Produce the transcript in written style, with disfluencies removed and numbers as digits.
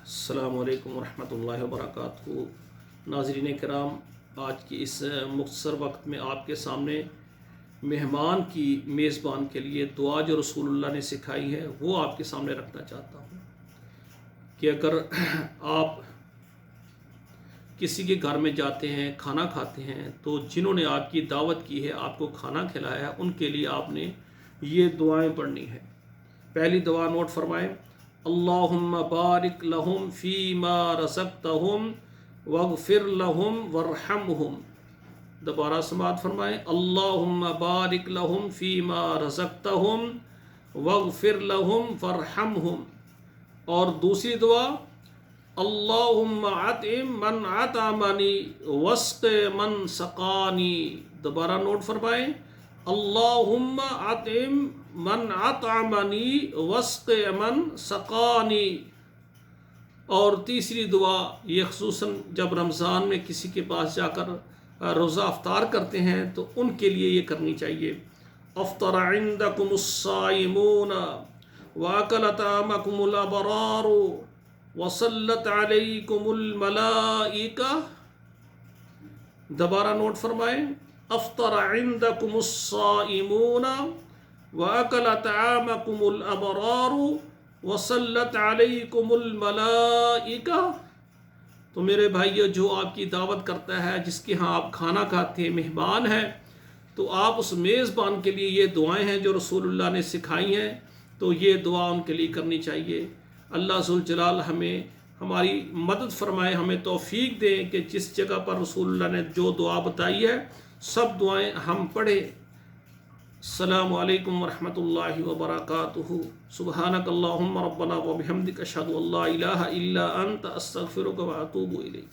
السلام علیکم ورحمۃ اللہ وبرکاتہ۔ ناظرین کرام، آج کی اس مختصر وقت میں آپ کے سامنے مہمان کی میزبان کے لیے دعا جو رسول اللہ نے سکھائی ہے وہ آپ کے سامنے رکھنا چاہتا ہوں کہ اگر آپ کسی کے گھر میں جاتے ہیں، کھانا کھاتے ہیں، تو جنہوں نے آپ کی دعوت کی ہے، آپ کو کھانا کھلایا ہے، ان کے لیے آپ نے یہ دعائیں پڑھنی ہے۔ پہلی دعا نوٹ فرمائیں: اللہم بارک لہم فیما رزقتہم واغفر لہم وارحمہم۔ دوبارہ سماعت فرمائیں: اللہم بارک لہم فیما رزقتہم واغفر لہم وارحمہم۔ اور دوسری دعا: اللہم اطعم من اطعمنی واسق من سقانی۔ دوبارہ نوٹ فرمائیں: اللہم اطعم من اطعمنی واسق من سقانی۔ اور تیسری دعا، یہ خصوصاً جب رمضان میں کسی کے پاس جا کر روزہ افطار کرتے ہیں تو ان کے لیے یہ کرنی چاہیے: افطر عندکم الصائمون واکل طعامکم الابرار وصلت علیکم الملائکہ۔ دوبارہ نوٹ فرمائیں: افطر عندکم الصائمون واکل طعامکم الابرار وصلت علیکم الملائکہ۔ تو میرے بھائیو، جو آپ کی دعوت کرتا ہے، جس کے ہاں آپ کھانا کھاتے ہیں، مہمان ہیں، تو آپ اس میزبان کے لیے یہ دعائیں ہیں جو رسول اللہ نے سکھائی ہیں، تو یہ دعا ان کے لیے کرنی چاہیے۔ اللہ ذوالجلال ہمیں ہماری مدد فرمائے، ہمیں توفیق دیں کہ جس جگہ پر رسول اللہ نے جو دعا بتائی ہے سب دعائیں ہم پڑھیں۔ السلام علیکم ورحمۃ اللہ وبرکاتہ۔ سبحانک اللہم ربنا وبحمدک، اشہد ان لا الہ الا انت، استغفرک واتوب الیک۔